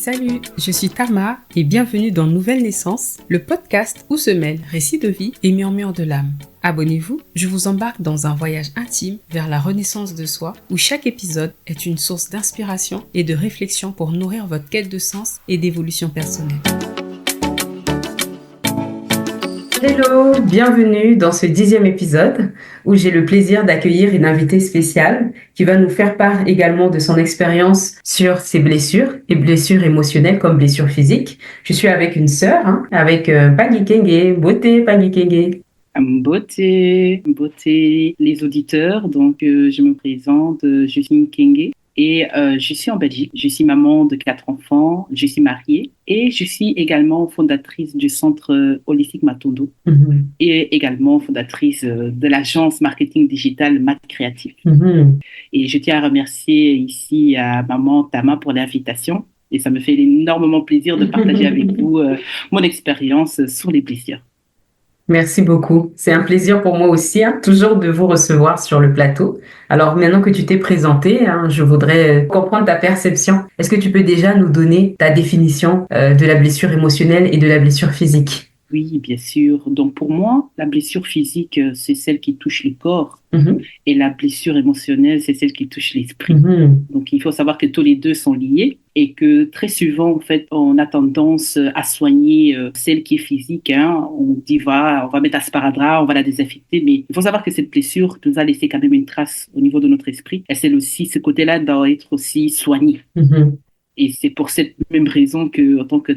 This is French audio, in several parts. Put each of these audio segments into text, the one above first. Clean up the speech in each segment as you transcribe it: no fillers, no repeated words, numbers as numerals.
Salut, je suis Tama et bienvenue dans Nouvelle Naissance, le podcast où se mêlent récits de vie et murmures de l'âme. Abonnez-vous, je vous embarque dans un voyage intime vers la renaissance de soi où chaque épisode est une source d'inspiration et de réflexion pour nourrir votre quête de sens et d'évolution personnelle. Hello, bienvenue dans ce 10e épisode où j'ai le plaisir d'accueillir une invitée spéciale qui va nous faire part également de son expérience sur ses blessures et blessures émotionnelles comme blessures physiques. Je suis avec une sœur, avec Paggy Kenge. Beauté, Paggy Kenge. Beauté, les auditeurs. Donc, je me présente, je suis Kenge et je suis en Belgique. Je suis maman de 4 enfants, je suis mariée et je suis également fondatrice du centre holistique Matondo et également fondatrice de l'agence marketing digital Mat Créatif. Et je tiens à remercier ici à maman Tama pour l'invitation. Et ça me fait énormément plaisir de partager avec vous mon expérience sur les blessures. Merci beaucoup. C'est un plaisir pour moi aussi, toujours de vous recevoir sur le plateau. Alors maintenant que tu t'es présentée, je voudrais comprendre ta perception. Est-ce que tu peux déjà nous donner ta définition de la blessure émotionnelle et de la blessure physique? Oui, bien sûr. Donc pour moi, la blessure physique, c'est celle qui touche le corps. Et la blessure émotionnelle, c'est celle qui touche l'esprit. Donc il faut savoir que tous les deux sont liés et que très souvent, en fait, on a tendance à soigner celle qui est physique. On dit, on va mettre un sparadrap, on va la désinfecter. Mais il faut savoir que cette blessure nous a laissé quand même une trace au niveau de notre esprit. Et celle aussi, ce côté-là doit être aussi soigné. Et c'est pour cette même raison que, en tant que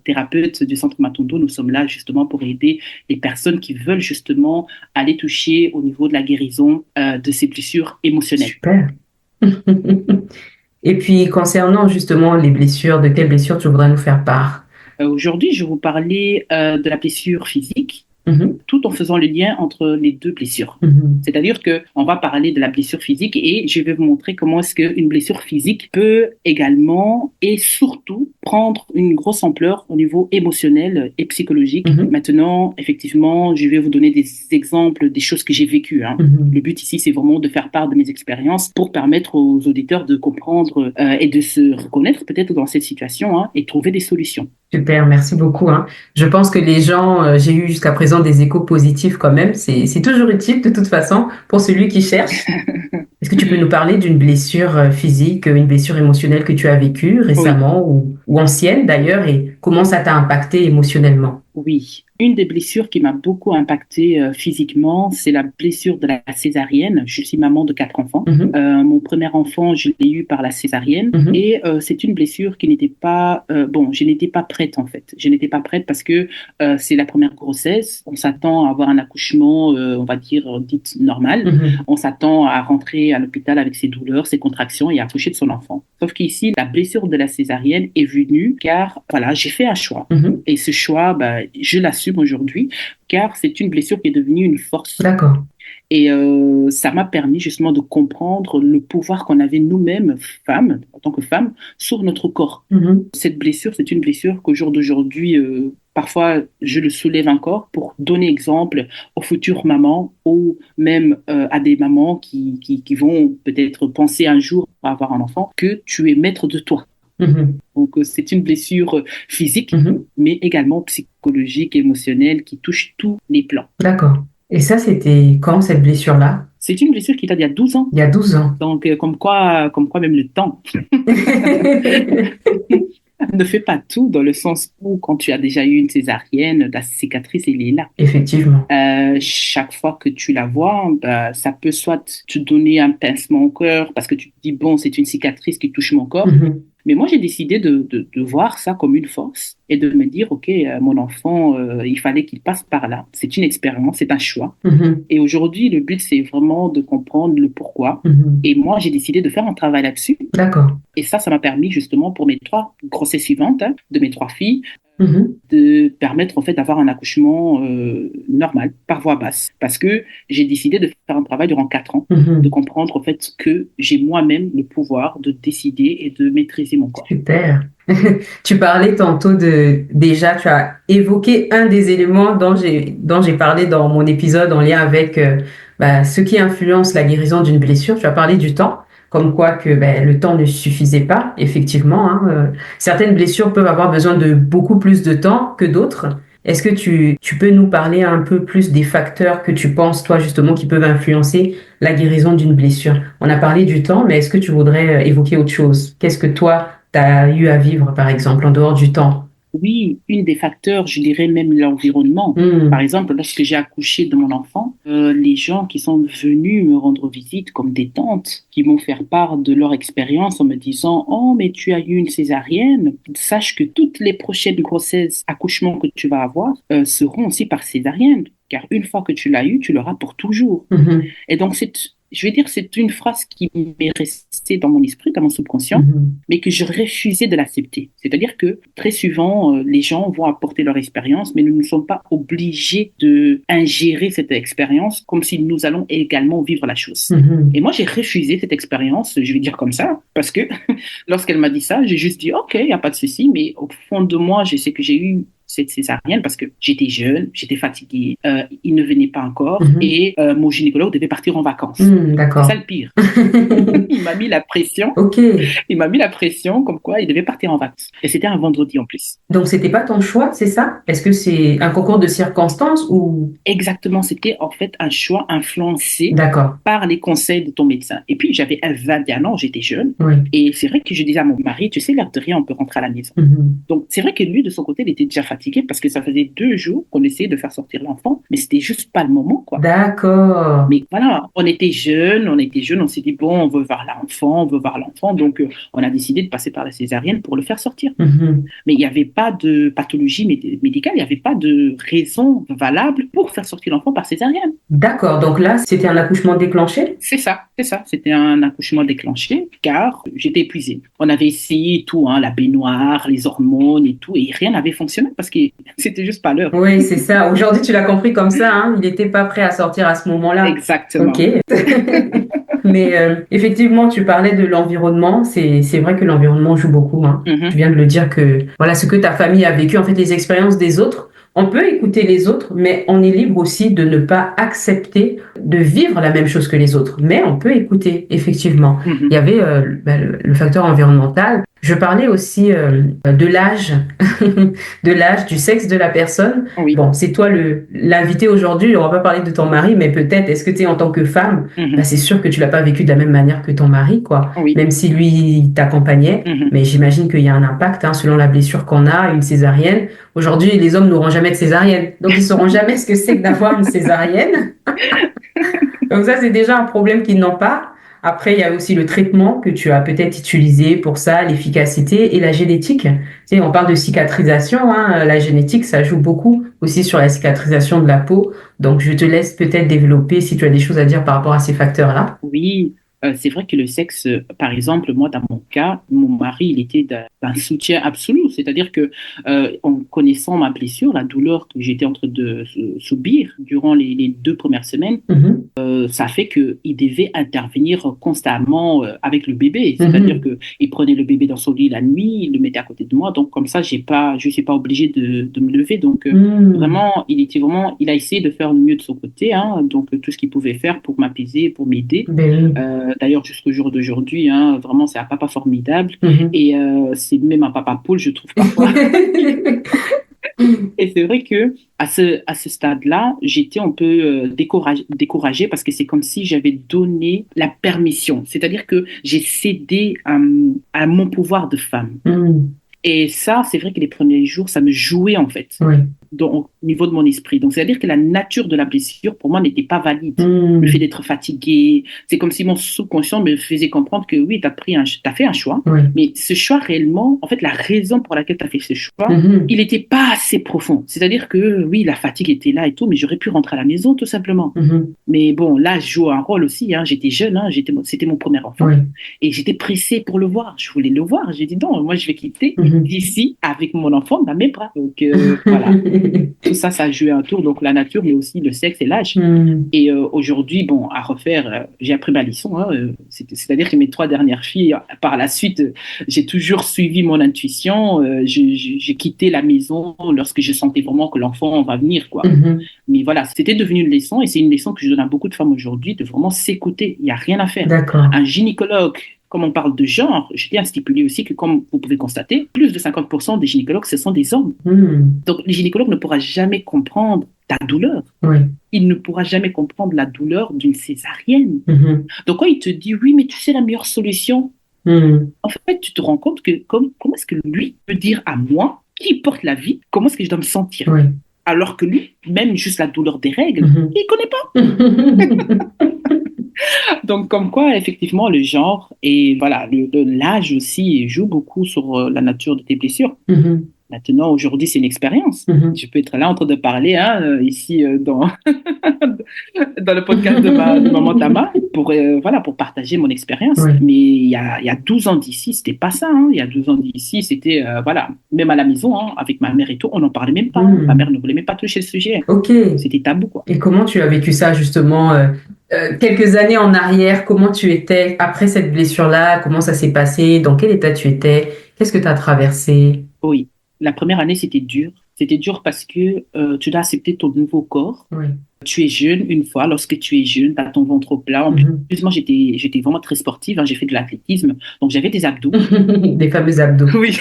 thérapeute du Centre Matondo, nous sommes là justement pour aider les personnes qui veulent justement aller toucher au niveau de la guérison de ces blessures émotionnelles. Super. Et puis, concernant justement les blessures, de quelles blessures tu voudrais nous faire part? Aujourd'hui, je vais vous parler de la blessure physique. Tout en faisant le lien entre les deux blessures. C'est-à-dire qu'on va parler de la blessure physique et je vais vous montrer comment est-ce qu'une blessure physique peut également et surtout prendre une grosse ampleur au niveau émotionnel et psychologique. Maintenant, effectivement, je vais vous donner des exemples des choses que j'ai vécues. Le but ici, c'est vraiment de faire part de mes expériences pour permettre aux auditeurs de comprendre et de se reconnaître peut-être dans cette situation et trouver des solutions. Super, merci beaucoup. Je pense que les gens, j'ai eu jusqu'à présent des échos positifs quand même. C'est toujours utile de toute façon pour celui qui cherche. Est-ce que tu peux nous parler d'une blessure physique, une blessure émotionnelle que tu as vécue récemment ou ancienne d'ailleurs et comment ça t'a impacté émotionnellement? Oui, une des blessures qui m'a beaucoup impactée physiquement, c'est la blessure de la césarienne. Je suis maman de 4 enfants. Mon premier enfant, je l'ai eu par la césarienne et c'est une blessure qui n'était pas... je n'étais pas prête en fait. Je n'étais pas prête parce que c'est la première grossesse. On s'attend à avoir un accouchement, on va dire, dit normal. On s'attend à rentrer à l'hôpital avec ses douleurs, ses contractions et à accoucher de son enfant. Sauf qu'ici, la blessure de la césarienne est venue car, voilà, j'ai fait un choix. Et ce choix, je l'assume aujourd'hui, car c'est une blessure qui est devenue une force. D'accord. Et ça m'a permis justement de comprendre le pouvoir qu'on avait nous-mêmes, femmes, en tant que femmes, sur notre corps. Cette blessure, c'est une blessure qu'au jour d'aujourd'hui, parfois, je le soulève encore pour donner exemple aux futures mamans ou même à des mamans qui vont peut-être penser un jour à avoir un enfant, que tu es maître de toi. Donc, c'est une blessure physique, mais également psychologique, émotionnelle, qui touche tous les plans. D'accord. Et ça, c'était quand, cette blessure-là? C'est une blessure qui date il y a 12 ans. Il y a 12 ans. Donc, comme quoi même le temps ne fait pas tout, dans le sens où, quand tu as déjà eu une césarienne, la cicatrice, elle est là. Effectivement. Chaque fois que tu la vois, ça peut soit te donner un pincement au cœur, parce que tu te dis, bon, c'est une cicatrice qui touche mon corps. Mais moi, j'ai décidé de voir ça comme une force et de me dire, OK, mon enfant, il fallait qu'il passe par là. C'est une expérience, c'est un choix. Et aujourd'hui, le but, c'est vraiment de comprendre le pourquoi. Et moi, j'ai décidé de faire un travail là-dessus. D'accord. Et ça m'a permis justement pour mes 3 grossesses suivantes, de mes 3 filles, de permettre en fait d'avoir un accouchement normal, par voie basse. Parce que j'ai décidé de faire un travail durant 4 ans, de comprendre en fait que j'ai moi-même le pouvoir de décider et de maîtriser mon corps. Super. Tu parlais tantôt déjà, tu as évoqué un des éléments dont j'ai parlé dans mon épisode en lien avec ce qui influence la guérison d'une blessure. Tu as parlé du temps. comme quoi que le temps ne suffisait pas, effectivement. Hein, certaines blessures peuvent avoir besoin de beaucoup plus de temps que d'autres. Est-ce que tu peux nous parler un peu plus des facteurs que tu penses, toi, justement, qui peuvent influencer la guérison d'une blessure? On a parlé du temps, mais est-ce que tu voudrais évoquer autre chose? Qu'est-ce que toi, tu as eu à vivre, par exemple, en dehors du temps? Oui, une des facteurs, je dirais même l'environnement. Par exemple, lorsque j'ai accouché de mon enfant, les gens qui sont venus me rendre visite, comme des tantes, qui m'ont fait part de leur expérience en me disant, «Oh, mais tu as eu une césarienne. Sache que toutes les prochaines grossesses, accouchements que tu vas avoir, seront aussi par césarienne. Car une fois que tu l'as eu, tu l'auras pour toujours.» Mhm. Et donc, je vais dire, c'est une phrase qui m'est restée dans mon esprit, dans mon subconscient, Mhm. mais que je refusais de l'accepter. C'est-à-dire que très souvent, les gens vont apporter leur expérience, mais nous ne sommes pas obligés de ingérer cette expérience comme si nous allons également vivre la chose. Mhm. Et moi, j'ai refusé cette expérience, je vais dire comme ça, parce que lorsqu'elle m'a dit ça, j'ai juste dit, OK, il n'y a pas de souci, mais au fond de moi, je sais que j'ai eu cette césarienne parce que j'étais jeune, j'étais fatiguée, il ne venait pas encore et mon gynécologue devait partir en vacances. C'est D'accord. ça le pire. Il m'a mis la pression. Ok. Il m'a mis la pression comme quoi il devait partir en vacances. Et c'était un vendredi en plus. Donc, c'était pas ton choix, c'est ça? Est-ce que c'est un concours de circonstances ou... Exactement, c'était en fait un choix influencé D'accord. par les conseils de ton médecin. Et puis, j'avais 21 ans, j'étais jeune. Oui. Et c'est vrai que je disais à mon mari, tu sais, l'air de rien, on peut rentrer à la maison. Donc, c'est vrai que lui, de son côté, il était déjà fatigué parce que ça faisait 2 jours qu'on essayait de faire sortir l'enfant, mais c'était juste pas le moment, quoi. D'accord. Mais voilà, on était jeunes, on s'est dit, bon, on veut voir l'enfant, on veut voir l'enfant. Donc, on a décidé de passer par la césarienne pour le faire sortir. Mais il n'y avait pas de pathologie médicale, il n'y avait pas de raison valable pour faire sortir l'enfant par césarienne. D'accord. Donc là, c'était un accouchement déclenché? C'est ça, c'est ça. C'était un accouchement déclenché car j'étais épuisée. On avait essayé tout, hein, la baignoire, les hormones et tout, et rien n'avait fonctionné parce que c'était juste pas l'heure. Oui, c'est ça. Aujourd'hui, tu l'as compris comme ça, hein? Il n'était pas prêt à sortir à ce moment-là. Exactement. Ok. Mais effectivement, tu parlais de l'environnement. C'est vrai que l'environnement joue beaucoup, hein. Tu viens de le dire que voilà ce que ta famille a vécu, en fait, les expériences des autres. On peut écouter les autres, mais on est libre aussi de ne pas accepter de vivre la même chose que les autres. Mais on peut écouter, effectivement. Il y avait le facteur environnemental. Je parlais aussi de l'âge, de l'âge, du sexe de la personne. Oui. Bon, c'est toi l'invité aujourd'hui. On va pas parler de ton mari, mais peut-être, est-ce que tu es en tant que femme, c'est sûr que tu l'as pas vécu de la même manière que ton mari, quoi. Oui. Même si lui t'accompagnait, mais j'imagine qu'il y a un impact, hein, selon la blessure qu'on a, une césarienne. Aujourd'hui, les hommes n'auront jamais de césarienne, donc ils sauront jamais ce que c'est que d'avoir une césarienne. Donc ça, c'est déjà un problème qu'ils n'ont pas. Après, il y a aussi le traitement que tu as peut-être utilisé pour ça, l'efficacité et la génétique. Tu sais, on parle de cicatrisation, hein, la génétique, ça joue beaucoup aussi sur la cicatrisation de la peau. Donc, je te laisse peut-être développer si tu as des choses à dire par rapport à ces facteurs-là. Oui, c'est vrai que le sexe, par exemple, moi, dans mon cas, mon mari, il était d'un soutien absolu. C'est-à-dire que, en connaissant ma blessure, la douleur que j'étais en train de subir durant les 2 premières semaines, ça fait qu'il devait intervenir constamment avec le bébé. C'est-à-dire qu'il prenait le bébé dans son lit la nuit, il le mettait à côté de moi. Donc, comme ça, je ne suis pas obligée de me lever. Donc, vraiment, il a essayé de faire le mieux de son côté. Hein, donc, tout ce qu'il pouvait faire pour m'apaiser, pour m'aider. D'ailleurs, jusqu'au jour d'aujourd'hui, hein, vraiment, c'est un papa formidable. Et c'est même un papa poule, je trouve parfois. Et c'est vrai que à ce stade-là, j'étais un peu découragée parce que c'est comme si j'avais donné la permission. C'est-à-dire que j'ai cédé à mon pouvoir de femme. Et ça, c'est vrai que les premiers jours, ça me jouait en fait. Au niveau de mon esprit. Donc, c'est-à-dire que la nature de la blessure, pour moi, n'était pas valide. Le fait d'être fatigué, c'est comme si mon subconscient me faisait comprendre que oui, t'as fait un choix, mais ce choix réellement, en fait, la raison pour laquelle tu as fait ce choix, il n'était pas assez profond. C'est-à-dire que oui, la fatigue était là et tout, mais j'aurais pu rentrer à la maison tout simplement. Mais bon, là, je joue un rôle aussi. Hein. J'étais jeune, hein. C'était mon premier enfant. Et j'étais pressée pour le voir. Je voulais le voir. J'ai dit non, moi, je vais quitter d'ici avec mon enfant dans mes bras. Donc, voilà. Tout ça, ça a joué un tour. Donc, la nature, mais aussi le sexe et l'âge. Et aujourd'hui, bon, à refaire, j'ai appris ma leçon. Hein, c'est-à-dire que mes 3 dernières filles, par la suite, j'ai toujours suivi mon intuition. J'ai quitté la maison lorsque je sentais vraiment que l'enfant va venir, quoi. Mais voilà, c'était devenu une leçon et c'est une leçon que je donne à beaucoup de femmes aujourd'hui de vraiment s'écouter. Il n'y a rien à faire. D'accord. Un gynécologue, comme on parle de genre, je tiens à stipuler aussi que, comme vous pouvez constater, plus de 50% des gynécologues, ce sont des hommes. Donc, le gynécologue ne pourra jamais comprendre ta douleur. Oui. Il ne pourra jamais comprendre la douleur d'une césarienne. Donc, quand il te dit, oui, mais tu sais la meilleure solution, en fait, tu te rends compte que comment est-ce que lui peut dire à moi, qui porte la vie, comment est-ce que je dois me sentir? Oui. Alors que lui, même juste la douleur des règles, il ne connaît pas. Donc, comme quoi, effectivement, le genre et voilà, l'âge aussi joue beaucoup sur la nature de tes blessures. Maintenant, aujourd'hui, c'est une expérience. Je peux être là en train de parler, hein, ici, dans le podcast de Maman Tama, voilà, pour partager mon expérience. Oui. Mais il y a 12 ans d'ici, c'était pas ça. Hein. Il y a 12 ans d'ici, c'était, voilà, même à la maison, hein, avec ma mère et tout, on n'en parlait même pas. Ma mère ne voulait même pas toucher le sujet. Ok. C'était tabou, quoi. Et comment tu as vécu ça, justement, quelques années en arrière? Comment tu étais après cette blessure-là? Comment ça s'est passé? Dans quel état tu étais? Qu'est-ce que tu as traversé? Oui, la première année, c'était dur. C'était dur parce que tu dois accepter ton nouveau corps. Oui. Tu es jeune une fois, lorsque tu es jeune, tu as ton ventre plat. En plus, moi, j'étais vraiment très sportive, hein, j'ai fait de l'athlétisme, donc j'avais des abdos. Des fameux abdos. Oui.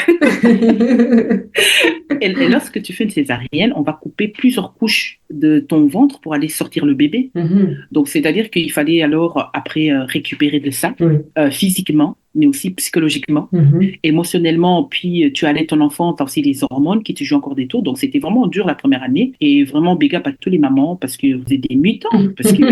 Et lorsque tu fais une césarienne, on va couper plusieurs couches de ton ventre pour aller sortir le bébé. Donc, c'est-à-dire qu'il fallait alors, après, récupérer de ça, physiquement, mais aussi psychologiquement, émotionnellement. Puis, tu allais ton enfant, tu as aussi les hormones qui te jouent encore des tours. Donc, c'était vraiment dur la première année. Et vraiment, big up à tous les mamans parce que vous êtes des mutants. Parce que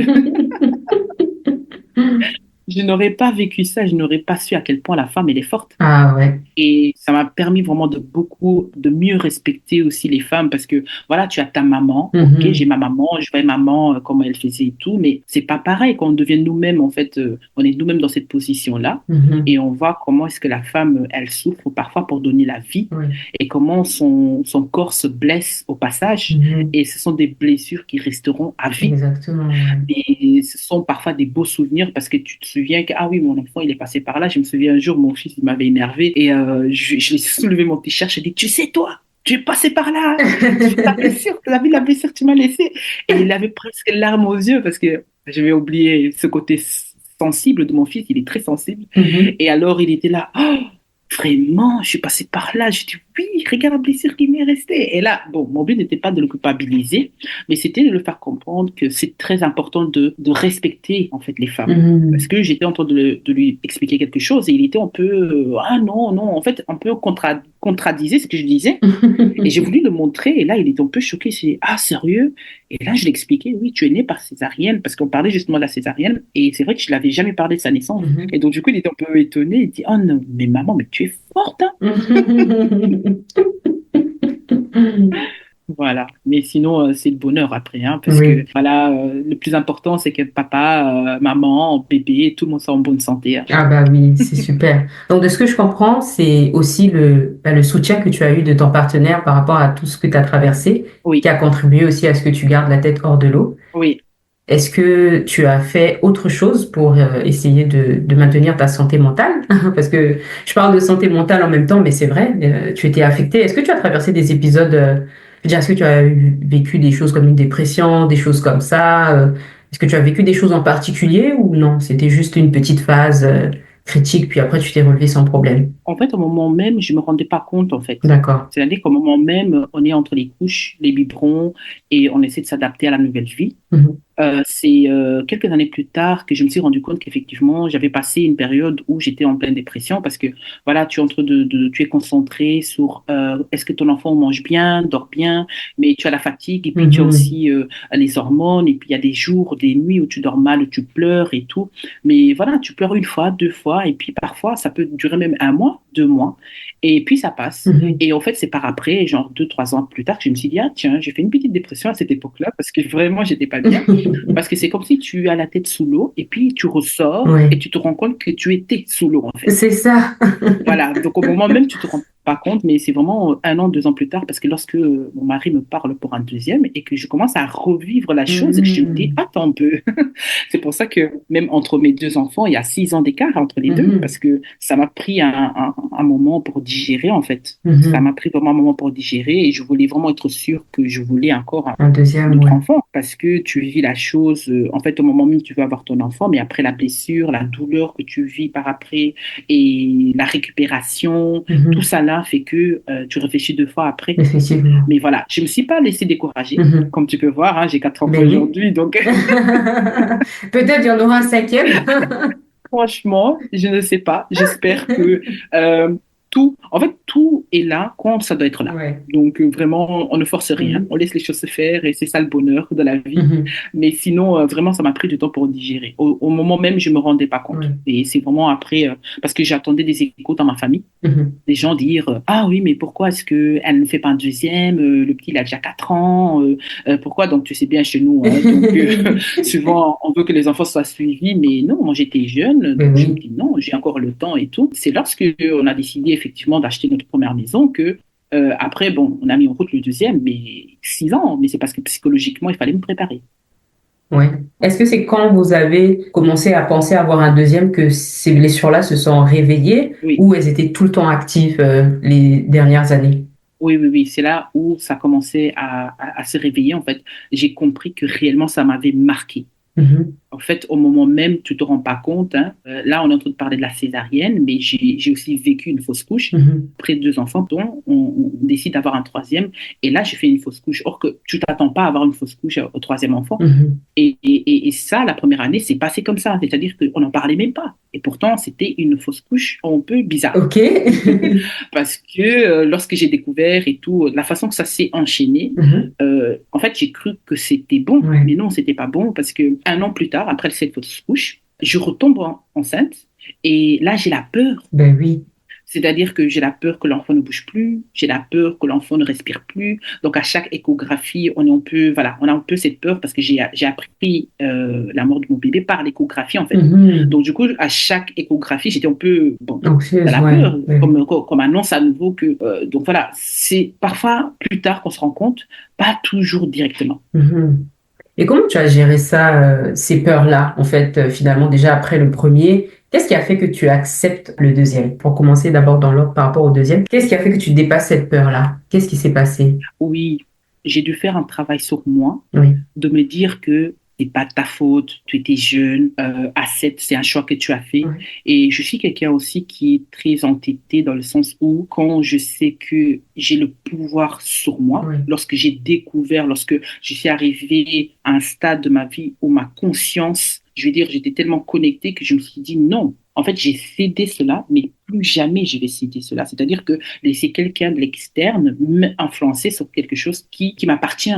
je n'aurais pas vécu ça, je n'aurais pas su à quel point la femme, elle est forte. Ah ouais. Et ça m'a permis vraiment de mieux respecter aussi les femmes parce que voilà, tu as ta maman, ok, j'ai ma maman, je vois maman, comment elle faisait et tout, mais c'est pas pareil quand on devient nous-mêmes, en fait, on est nous-mêmes dans cette position-là et on voit comment est-ce que la femme, elle souffre parfois pour donner la vie et comment son corps se blesse au passage et ce sont des blessures qui resteront à vie. Exactement. Et ce sont parfois des beaux souvenirs parce que tu te souviens que, ah oui, mon enfant, il est passé par là. Je me souviens un jour, mon fils, il m'avait énervé et je lui ai soulevé mon t-shirt. J'ai dit, tu sais, toi, tu es passé par là. Ta blessure, tu as vu la blessure que tu m'as laissée. Et il avait presque les larmes aux yeux parce que j'avais oublié ce côté sensible de mon fils. Il est très sensible. Et alors, il était là, oh, vraiment, je suis passé par là. Je dis, oui, regarde la blessure qui m'est restée. Et là, bon, mon but n'était pas de le culpabiliser, mais c'était de le faire comprendre que c'est très important de respecter, en fait, les femmes. Parce que j'étais en train de lui expliquer quelque chose et il était un peu, ah non, non, en fait, un peu contradisait ce que je disais. Et j'ai voulu le montrer et là, il était un peu choqué. Il s'est dit, ah, sérieux? Et là, je l'ai expliqué, oui, tu es né par césarienne, parce qu'on parlait justement de la césarienne et c'est vrai que je l'avais jamais parlé de sa naissance. Et donc, du coup, il était un peu étonné. Il dit, oh non, mais maman, mais tu es forte, hein? Voilà, mais sinon c'est le bonheur après, hein, parce que voilà, le plus important c'est que papa, maman, bébé, tout le monde soit en bonne santé. Hein. Ah bah oui, c'est super. Donc de ce que je comprends, c'est aussi le soutien que tu as eu de ton partenaire par rapport à tout ce que tu as traversé, qui a contribué aussi à ce que tu gardes la tête hors de l'eau. Oui. Est-ce que tu as fait autre chose pour essayer de maintenir ta santé mentale? Parce que je parle de santé mentale en même temps, mais c'est vrai, tu étais affectée. Est-ce que tu as traversé des épisodes, je veux dire, est-ce que tu as vécu des choses comme une dépression, des choses comme ça? Est-ce que tu as vécu des choses en particulier ou non? C'était juste une petite phase critique, puis après tu t'es relevé sans problème. En fait, au moment même, je me rendais pas compte, en fait. D'accord. C'est-à-dire qu'au moment même, on est entre les couches, les biberons, et on essaie de s'adapter à la nouvelle vie. C'est quelques années plus tard que je me suis rendu compte qu'effectivement, j'avais passé une période où j'étais en pleine dépression parce que voilà, tu es en train tu es concentré sur est-ce que ton enfant mange bien, dort bien, mais tu as la fatigue et puis tu as aussi les hormones et puis il y a des jours, des nuits où tu dors mal, où tu pleures et tout. Mais voilà, tu pleures une fois, 2 fois et puis parfois ça peut durer même 1 mois, 2 mois et puis ça passe. Et en fait, c'est par après, genre 2, 3 ans plus tard, que je me suis dit, ah tiens, j'ai fait une petite dépression à cette époque-là parce que vraiment, j'étais pas bien. Parce que c'est comme si tu as la tête sous l'eau et puis tu ressors et tu te rends compte que tu étais sous l'eau en fait. C'est ça. Voilà, donc au moment même tu te rends Par contre, mais c'est vraiment 1 an, 2 ans plus tard, parce que lorsque mon mari me parle pour un deuxième et que je commence à revivre la chose, je me dis, Mhm. attends un peu. C'est pour ça que même entre mes 2 enfants, il y a 6 ans d'écart entre les deux, Mhm. parce que ça m'a pris un moment pour digérer, en fait. Ça Mhm. m'a pris vraiment un moment pour digérer et je voulais vraiment être sûre que je voulais encore Un un deuxième, autre ouais. enfant, parce que tu vis la chose, en fait, au moment même où tu veux avoir ton enfant, mais après la blessure, la douleur que tu vis par après et la récupération, tout Mhm. ça là fait que tu réfléchis 2 fois après. Effectivement. Mais voilà, je ne me suis pas laissée décourager. Mhm. Comme tu peux voir, hein, j'ai 4 enfants Ben oui. aujourd'hui, donc Peut-être il y en aura un cinquième. franchement, je ne sais pas. J'espère que euh, tout est là quand ça doit être là. Ouais. Donc vraiment, on ne force rien, Mhm. on laisse les choses se faire et c'est ça le bonheur de la vie. Mhm. Mais sinon, vraiment, ça m'a pris du temps pour digérer. Au moment même, je me rendais pas compte. Ouais. Et c'est vraiment après, parce que j'attendais des échos dans ma famille, Mhm. des gens dire ah oui, mais pourquoi est-ce que elle ne fait pas un deuxième, le petit il a déjà 4 ans, pourquoi? Donc tu sais bien chez nous, hein, donc souvent on veut que les enfants soient suivis, mais non, moi j'étais jeune, Ben donc je me oui. dis non, j'ai encore le temps et tout. C'est lorsque on a décidé effectivement d'acheter notre première maison que après, bon, on a mis en route le deuxième, mais 6 ans, mais c'est parce que psychologiquement il fallait me préparer. Ouais. Est-ce que c'est quand vous avez commencé à penser avoir un deuxième que ces blessures-là se sont réveillées Oui. ou elles étaient tout le temps actives les dernières années? Oui, oui, oui, c'est là où ça commençait à se réveiller. En fait, j'ai compris que réellement, ça m'avait marqué. Mhm. En fait, au moment même, tu te rends pas compte, hein. Là, on est en train de parler de la césarienne, mais j'ai aussi vécu une fausse couche. Mhm. Après 2 enfants, dont on décide d'avoir un troisième. Et là, j'ai fait une fausse couche. Or que tu t'attends pas à avoir une fausse couche au troisième enfant. Mhm. Et ça, la première année, c'est passé comme ça. C'est-à-dire qu'on n'en parlait même pas. Et pourtant, c'était une fausse couche un peu bizarre. Ok. Parce que lorsque j'ai découvert et tout, la façon que ça s'est enchaîné, Mhm. en fait, j'ai cru que c'était bon, Ouais. mais non, c'était pas bon parce que 1 an plus tard, après cette fausse couche, je retombe enceinte et là, j'ai la peur. Ben oui. C'est-à-dire que j'ai la peur que l'enfant ne bouge plus, j'ai la peur que l'enfant ne respire plus. Donc à chaque échographie, on est un peu, voilà, on a un peu cette peur parce que j'ai appris la mort de mon bébé par l'échographie en fait. Mhm. Donc du coup, à chaque échographie, j'étais un peu bon, dans Anxieuse, la ouais. peur, Ben oui. comme annonce à nouveau que. Donc voilà, c'est parfois plus tard qu'on se rend compte, pas toujours directement. Mhm. Et comment tu as géré ça, ces peurs-là, en fait, finalement, déjà après le premier, qu'est-ce qui a fait que tu acceptes le deuxième? Pour commencer d'abord dans l'ordre par rapport au deuxième, qu'est-ce qui a fait que tu dépasses cette peur-là? Qu'est-ce qui s'est passé? Oui, j'ai dû faire un travail sur moi Oui. de me dire que c'est pas de ta faute, tu étais jeune, accepte, c'est un choix que tu as fait. Oui. Et je suis quelqu'un aussi qui est très entêté dans le sens où quand je sais que j'ai le pouvoir sur moi, Oui. lorsque j'ai découvert, lorsque je suis arrivé à un stade de ma vie où ma conscience, je veux dire, j'étais tellement connectée que je me suis dit non. En fait, j'ai cédé cela, mais plus jamais je vais céder cela. C'est-à-dire que laisser quelqu'un de l'externe m'influencer sur quelque chose qui m'appartient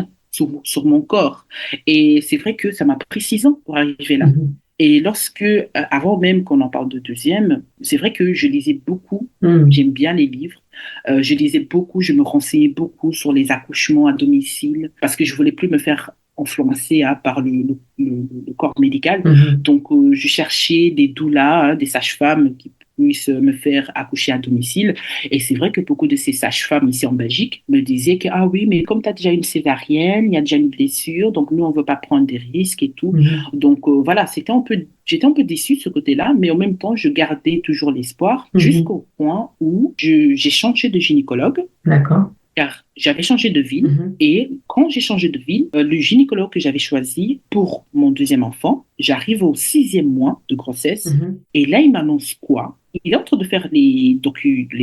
sur mon corps. Et c'est vrai que ça m'a pris 6 ans pour arriver là. Mhm. Et lorsque, avant même qu'on en parle de deuxième, c'est vrai que je lisais beaucoup, Mhm. j'aime bien les livres, je lisais beaucoup, je me renseignais beaucoup sur les accouchements à domicile, parce que je voulais plus me faire influencer hein, par le corps médical. Mhm. Donc, je cherchais des doulas, hein, des sages-femmes qui puissent me faire accoucher à domicile. Et c'est vrai que beaucoup de ces sages-femmes ici en Belgique me disaient que, ah oui, mais comme tu as déjà une césarienne, il y a déjà une blessure, donc nous, on ne veut pas prendre des risques et tout. Mhm. Donc voilà, j'étais un peu déçue de ce côté-là, mais en même temps, je gardais toujours l'espoir Mhm. jusqu'au point où j'ai changé de gynécologue, D'accord. car j'avais changé de ville. Mhm. Et quand j'ai changé de ville, le gynécologue que j'avais choisi pour mon deuxième enfant, j'arrive au 6e mois de grossesse, Mhm. et là, il m'annonce quoi? Il est en train de faire les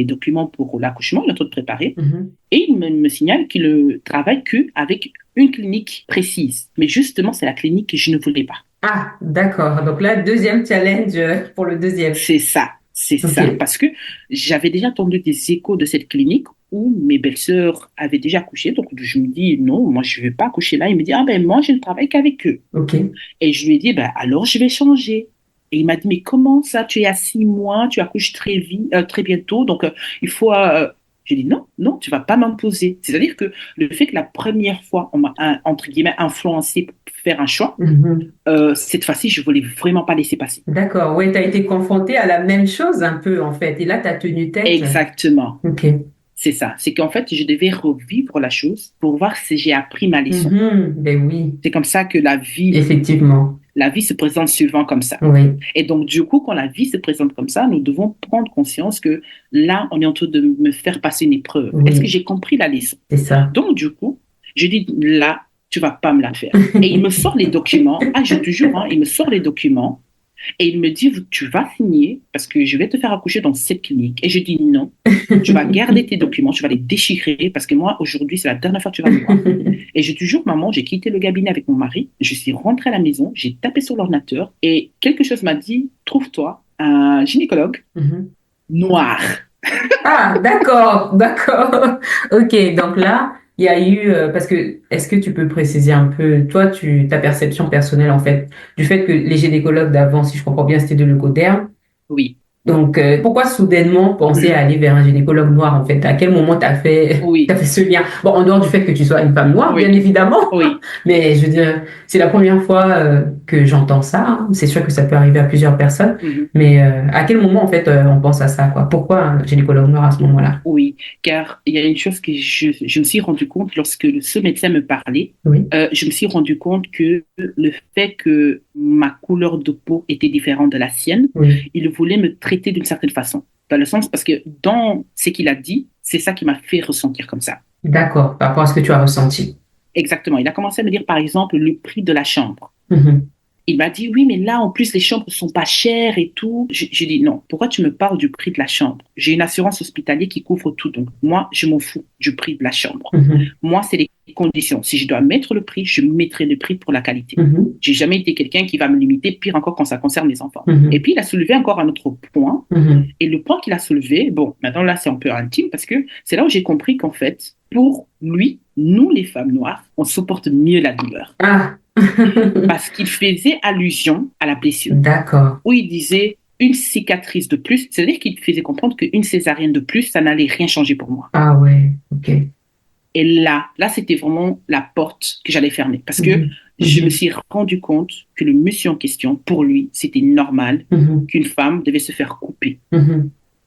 documents pour l'accouchement, il est en train de préparer, Mhm. et il me signale qu'il ne travaille qu'avec une clinique précise. Mais justement, c'est la clinique que je ne voulais pas. Ah, d'accord. Donc là, deuxième challenge pour le deuxième. C'est Ok. ça. Parce que j'avais déjà entendu des échos de cette clinique où mes belles-sœurs avaient déjà accouché. Donc, je me dis, non, moi, je ne vais pas accoucher là. Il me dit, ah ben, moi, je ne travaille qu'avec eux. Ok. Et je lui ai dit, ben, alors, je vais changer. Et il m'a dit, mais comment ça, tu es à 6 mois, tu accouches très vite, très bientôt. Donc, il faut, Je dis non, non, tu vas pas m'imposer. C'est-à-dire que le fait que la première fois, on m'a, entre guillemets, influencé pour faire un choix, cette fois-ci, je voulais vraiment pas laisser passer. D'accord, ouais, tu as été confrontée à la même chose un peu, en fait. Et là, tu as tenu tête. Exactement. Ok. C'est ça. C'est qu'en fait, je devais revivre la chose pour voir si j'ai appris ma leçon. Ben oui, C'est comme ça que effectivement. la vie se présente souvent comme ça. Oui, Et donc, du coup, quand la vie se présente comme ça, nous devons prendre conscience que là, on est en train de me faire passer une épreuve. oui, Est-ce que j'ai compris la leçon? c'est ça. Donc, du coup, je dis là, tu vas pas me la faire. Et il me sort les documents. Ah, je te jure, hein, il me sort les documents. Et il me dit, tu vas signer parce que je vais te faire accoucher dans cette clinique. Et je dis non, tu vas garder tes documents, tu vas les déchirer parce que moi, aujourd'hui, c'est la dernière fois que tu vas me voir. Et je te jure, maman, j'ai quitté le cabinet avec mon mari, je suis rentrée à la maison, j'ai tapé sur l'ordinateur et quelque chose m'a dit, trouve-toi un gynécologue noir. Ah, d'accord, d'accord. Ok, donc là, il y a eu, parce que, est-ce que tu peux préciser un peu, toi, ta perception personnelle, en fait, du fait que les gynécologues d'avant, si je comprends bien, c'était de l'eucoderme. Oui. Donc, pourquoi soudainement penser à aller vers un gynécologue noir, en fait? À quel moment Oui, t'as fait ce lien? Bon, en dehors du fait que tu sois une femme noire, bien oui, évidemment. oui. Mais je veux dire, c'est la première fois que j'entends ça, hein. C'est sûr que ça peut arriver à plusieurs personnes. Mhm. Mais à quel moment, en fait, on pense à ça, quoi? Pourquoi un gynécologue noir à ce moment-là? Oui, car il y a une chose que je me suis rendu compte lorsque ce médecin me parlait. Oui. Je me suis rendu compte que le fait que ma couleur de peau était différente de la sienne, Oui. il voulait me traiter d'une certaine façon. Dans le sens, parce que dans ce qu'il a dit, c'est ça qui m'a fait ressentir comme ça. D'accord, par rapport à ce que tu as ressenti. Exactement. Il a commencé à me dire, par exemple, le prix de la chambre. Mhm. Il m'a dit, oui, mais là, en plus, les chambres sont pas chères et tout. J'ai dit, non, pourquoi tu me parles du prix de la chambre? J'ai une assurance hospitalière qui couvre tout. Donc, moi, je m'en fous du prix de la chambre. Mhm. Moi, c'est les conditions. Si je dois mettre le prix, je mettrai le prix pour la qualité. Mhm. J'ai jamais été quelqu'un qui va me limiter, pire encore quand ça concerne les enfants. Mhm. Et puis, il a soulevé encore un autre point. Mhm. Et le point qu'il a soulevé, bon, maintenant là, c'est un peu intime parce que c'est là où j'ai compris qu'en fait, pour lui, nous, les femmes noires, on supporte mieux la douleur. Ah. Parce qu'il faisait allusion à la blessure. D'accord. Où il disait une cicatrice de plus, c'est-à-dire qu'il faisait comprendre qu'une césarienne de plus, ça n'allait rien changer pour moi. Ah ouais, ok. Et là, c'était vraiment la porte que j'allais fermer. Parce que je me suis rendu compte que le monsieur en question, pour lui, c'était normal qu'une femme devait se faire couper.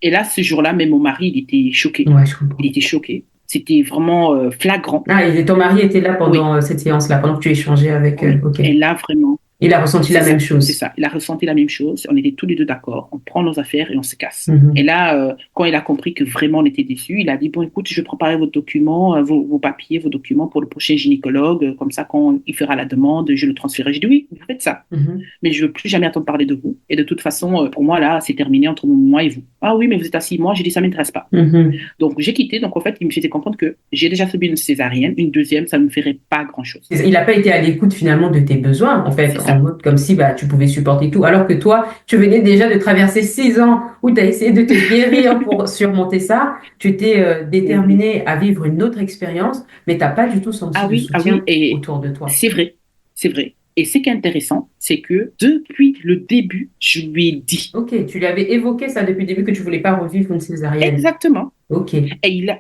Et là, ce jour-là, même mon mari, il était choqué. Ouais, je comprends. Il était choqué. C'était vraiment flagrant. Ah, et ton mari était là pendant cette séance-là, pendant que tu échangeais avec... Oui. ok. Et là, vraiment, Il a ressenti la même chose. c'est ça. Il a ressenti la même chose. On était tous les deux d'accord. On prend nos affaires et on se casse. Mhm. Et là, quand il a compris que vraiment on était déçus, il a dit, bon, écoute, je vais préparer vos documents, vos papiers, vos documents pour le prochain gynécologue. Comme ça, quand il fera la demande, je le transférerai. Je dis, oui, vous faites ça. Mhm. Mais je veux plus jamais entendre parler de vous. Et de toute façon, pour moi, là, c'est terminé entre moi et vous. Ah oui, mais vous êtes à 6 mois. J'ai dit, ça m'intéresse pas. Mhm. Donc, j'ai quitté. Donc, en fait, il me faisait comprendre que j'ai déjà subi une césarienne. Une deuxième, ça ne me ferait pas grand-chose. Il n'a pas été à l'écoute finalement de tes besoins, en fait, C'est en ça. mode comme si bah, tu pouvais supporter tout. Alors que toi, tu venais déjà de traverser 6 ans où tu as essayé de te guérir pour surmonter ça. Tu étais déterminé à vivre une autre expérience, mais tu n'as pas du tout senti de Ah oui, soutien et autour de toi. c'est vrai, c'est vrai. Et ce qui est intéressant, c'est que depuis le début, je lui ai dit Ok, tu lui avais évoqué ça depuis le début que tu voulais pas revivre une césarienne. exactement. Ok, Et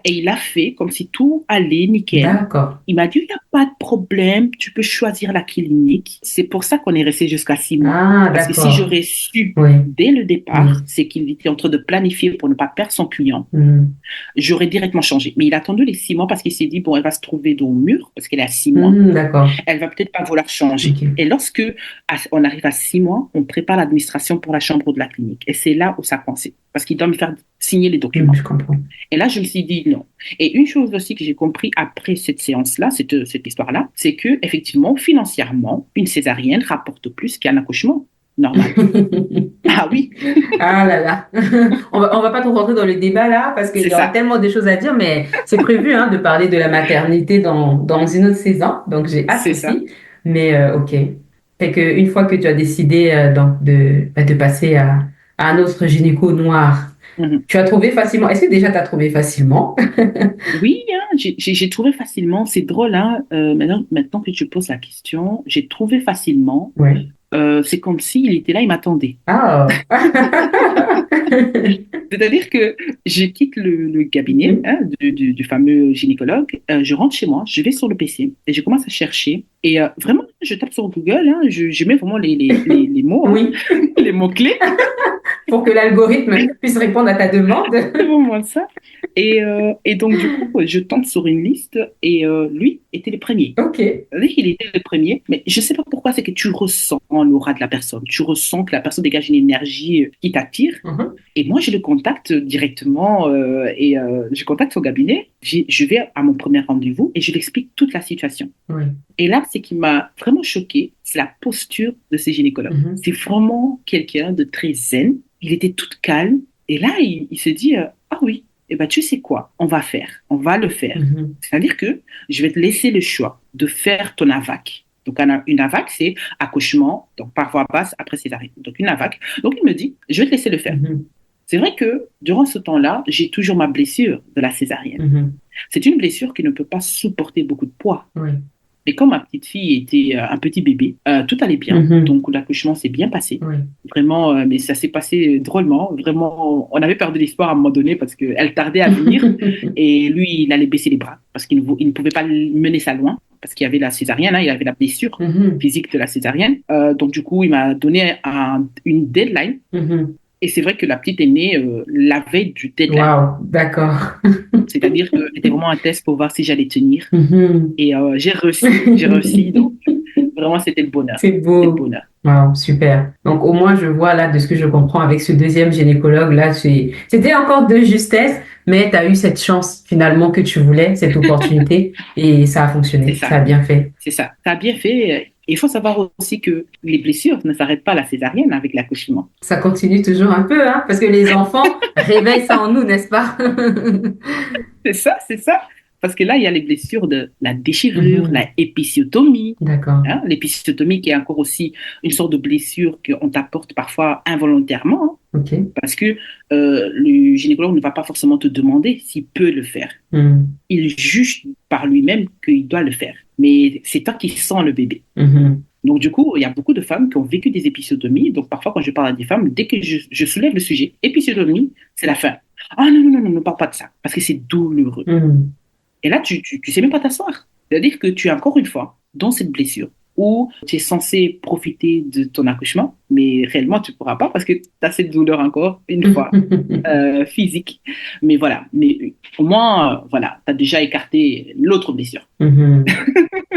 il a fait comme si tout allait nickel. d'accord. Il m'a dit, il n'y a pas de problème, tu peux choisir la clinique. C'est pour ça qu'on est resté jusqu'à 6 mois. Ah, Parce que si d'accord. j'aurais su Oui. dès le départ, Oui. c'est qu'il était en train de planifier pour ne pas perdre son client, Mhm. j'aurais directement changé. Mais il a attendu les 6 mois parce qu'il s'est dit, bon, elle va se trouver dans le mur, parce qu'elle est à 6 mois. D'accord. Elle va peut-être pas vouloir changer. Ok. Et lorsque on arrive à 6 mois, on prépare l'administration pour la chambre de la clinique. Et c'est là où ça coince. Parce qu'il doit me faire signer les documents. Je comprends. Et là, je me suis dit non. Et une chose aussi que j'ai compris après cette séance-là, cette histoire-là, c'est que effectivement, financièrement, une césarienne rapporte plus qu'un accouchement normal. Ah oui, Ah là là. On va pas trop rentrer dans le débat là parce qu'il c'est y aura ça. tellement de choses à dire, mais c'est prévu hein, de parler de la maternité dans une autre saison. Donc j'ai hâte C'est ça. aussi. Mais ok. Fait que une fois que tu as décidé de passer à un autre gynéco noir, Mhm. tu as trouvé facilement. Est-ce que déjà tu as trouvé facilement? Oui, hein, j'ai trouvé facilement. C'est drôle, hein, maintenant que tu poses la question, j'ai trouvé facilement. Ouais. C'est comme s'il était là, il m'attendait. Ah. C'est-à-dire que je quitte le cabinet Mhm. hein, du fameux gynécologue, je rentre chez moi, je vais sur le PC et je commence à chercher. Et vraiment, je tape sur Google, hein, je mets vraiment les mots, hein, Oui, les mots-clés. pour que l'algorithme puisse répondre à ta demande. C'est vraiment ça. Et donc, du coup, je tombe sur une liste et lui était le premier. Ok. C'est-à-dire qu'il était le premier, mais je ne sais pas pourquoi, c'est que tu ressens l'aura de la personne. Tu ressens que la personne dégage une énergie qui t'attire. Mhm. Et moi, je le contacte directement et je contacte son cabinet. Je vais à mon premier rendez-vous et je lui explique toute la situation. Oui. Et là, ce qui m'a vraiment choqué, c'est la posture de ce gynécologue. Mhm. C'est vraiment quelqu'un de très zen. Il était tout calme. Et là, il se dit, ah oui, eh ben, tu sais quoi, on va le faire. Mhm. C'est-à-dire que je vais te laisser le choix de faire ton AVAC. Donc, une AVAC, c'est accouchement, donc par voie basse après césarienne. Donc, une AVAC. Donc, il me dit, je vais te laisser le faire. Mhm. C'est vrai que durant ce temps-là, j'ai toujours ma blessure de la césarienne. Mhm. C'est une blessure qui ne peut pas supporter beaucoup de poids. Oui. Mais quand ma petite fille était un petit bébé, tout allait bien. Mhm. Donc l'accouchement s'est bien passé. Oui. Vraiment, mais ça s'est passé drôlement. Vraiment, on avait perdu l'espoir à un moment donné parce qu'elle tardait à venir. Et lui, il allait baisser les bras parce il ne pouvait pas mener ça loin parce qu'il y avait la césarienne, hein, il avait la blessure Mhm. physique de la césarienne. Donc du coup, il m'a donné une deadline. Mhm. Et c'est vrai que la petite est née la veille du deadline. Wow, d'accord. C'est-à-dire que c'était vraiment un test pour voir si j'allais tenir. Mhm. Et j'ai réussi. J'ai réussi. Donc, vraiment, c'était le bonheur. C'est C'était le beau. bonheur. Wow, super. Donc au moins je vois là de ce que je comprends avec ce deuxième gynécologue là, c'était encore de justesse, mais tu as eu cette chance finalement que tu voulais, cette opportunité et ça a C'est fonctionné, ça. ça a bien fait. C'est ça. Ça a bien fait. Il faut savoir aussi que les blessures ne s'arrêtent pas à la césarienne avec l'accouchement. Ça continue toujours un peu, hein, parce que les enfants réveillent ça en nous, n'est-ce pas? C'est ça, c'est ça. Parce que là, il y a les blessures de la déchirure, la Mhm. épisiotomie. D'accord. Hein, l'épisiotomie qui est encore aussi une sorte de blessure qu'on t'apporte parfois involontairement, hein, Ok. parce que le gynécologue ne va pas forcément te demander s'il peut le faire. Mhm. Il juge par lui-même qu'il doit le faire. Mais c'est toi qui sens le bébé. Mhm. Donc, du coup, il y a beaucoup de femmes qui ont vécu des épisiotomies. Donc, parfois, quand je parle à des femmes, dès que je soulève le sujet, épisiotomie, c'est la fin. Ah non, non, non, non, ne parle pas de ça, parce que c'est douloureux. Mhm. Et là, tu sais même pas t'asseoir. C'est-à-dire que tu es encore une fois dans cette blessure où tu es censé profiter de ton accouchement, mais réellement, tu ne pourras pas parce que tu as cette douleur encore une fois physique. Mais voilà, mais au moins, voilà, tu as déjà écarté l'autre blessure. Mhm.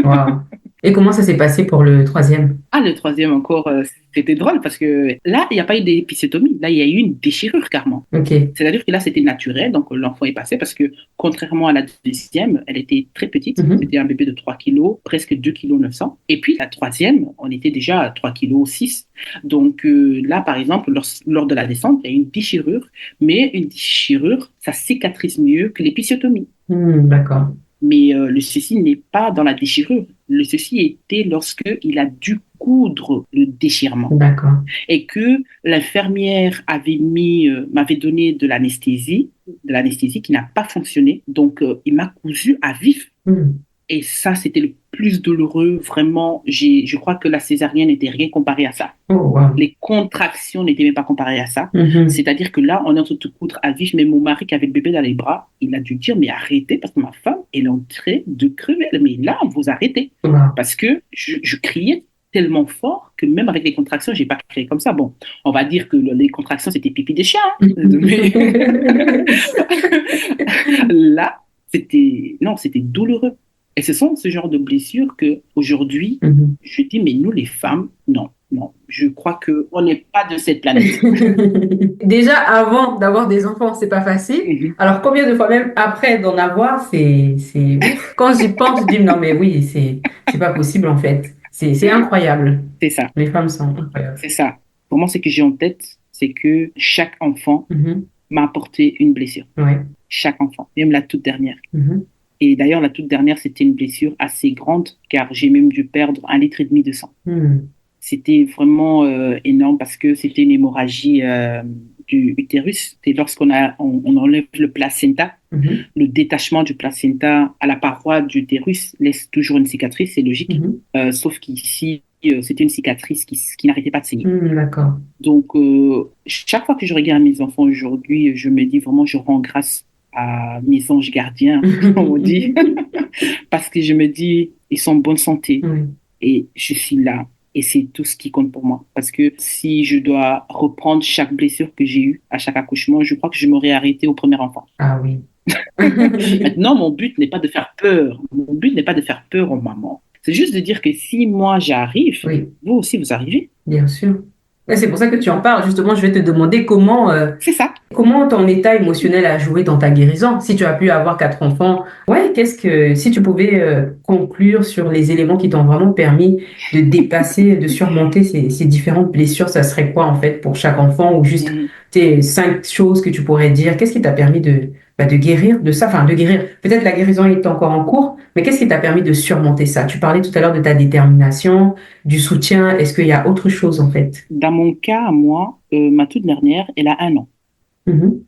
Wow. Et comment ça s'est passé pour le troisième? Ah, le troisième encore, c'était drôle parce que là, il n'y a pas eu d'épisiotomie. Là, il y a eu une déchirure carrément. Ok. C'est-à-dire que là, c'était naturel, donc l'enfant est passé parce que contrairement à la deuxième, elle était très petite. Mhm. C'était un bébé de 3 kilos, presque 2 kilos 900. Et puis la troisième, on était déjà à 3 kilos 6. Donc là, par exemple, lors de la descente, il y a une déchirure, mais une déchirure, ça cicatrise mieux que l'épisiotomie. D'accord. Mais le souci n'est pas dans la déchirure. Le souci était lorsque il a dû coudre le déchirement D'accord. et que l'infirmière m'avait donné de l'anesthésie qui n'a pas fonctionné. Donc, il m'a cousu à vif. Mhm. Et ça, c'était le plus douloureux. Vraiment, je crois que la césarienne n'était rien comparé à ça. Oh, wow. Les contractions n'étaient même pas comparées à ça. Mhm. C'est-à-dire que là, on est en train de te coudre à vif, mais mon mari qui avait le bébé dans les bras, il a dû dire, mais arrêtez, parce que ma femme, elle est en train de crever. Mais là, vous arrêtez. Wow. Parce que je criais tellement fort que même avec les contractions, j'ai pas crié comme ça. Bon, on va dire que les contractions, c'était pipi des chiens. Hein. Mais là, non, c'était douloureux. Et ce sont ce genre de blessures que aujourd'hui, Mhm. je dis, mais nous, les femmes, non, non, je crois que on n'est pas de cette planète. Déjà, avant d'avoir des enfants, c'est pas facile. Mhm. Alors, combien de fois même après d'en avoir, c'est ouf. Quand j'y pense, je dis non, mais oui, c'est pas possible en fait. C'est incroyable. C'est ça, Les femmes sont incroyables. c'est ça. Pour moi, ce que j'ai en tête, c'est que chaque enfant Mhm. m'a apporté une blessure. Ouais. Chaque enfant, même la toute dernière. Mhm. Et d'ailleurs, la toute dernière, c'était une blessure assez grande, car j'ai même dû perdre 1,5 litre de sang. Mhm. C'était vraiment énorme parce que c'était une hémorragie du utérus. C'est on enlève le placenta, Mhm. le détachement du placenta à la paroi du utérus laisse toujours une cicatrice, c'est logique. Mhm. Sauf qu'ici, c'était une cicatrice qui n'arrêtait pas de saigner. D'accord. Donc, chaque fois que je regarde mes enfants aujourd'hui, je me dis vraiment, je rends grâce à mes anges gardiens, comme on dit, parce que je me dis, ils sont en bonne santé Oui. et je suis là. Et c'est tout ce qui compte pour moi. Parce que si je dois reprendre chaque blessure que j'ai eue à chaque accouchement, je crois que je m'aurais arrêté au premier enfant. Ah oui. Maintenant, mon but n'est pas de faire peur. Mon but n'est pas de faire peur aux mamans. C'est juste de dire que si moi j'arrive, Oui, vous aussi vous arrivez. bien sûr. Et c'est pour ça que tu en parles. Justement, je vais te demander C'est ça. comment ton état émotionnel a joué dans ta guérison. Si tu as pu avoir 4 enfants, ouais, si tu pouvais conclure sur les éléments qui t'ont vraiment permis de dépasser, de surmonter ces différentes blessures, ça serait quoi en fait pour chaque enfant ou juste Mhm. tes 5 choses que tu pourrais dire? Qu'est-ce qui t'a permis de guérir de ça? Enfin, de guérir. Peut-être la guérison est encore en cours, mais qu'est-ce qui t'a permis de surmonter ça? Tu parlais tout à l'heure de ta détermination, du soutien. Est-ce qu'il y a autre chose en fait? Dans mon cas, moi, ma toute dernière, elle a 1 an. Mhm.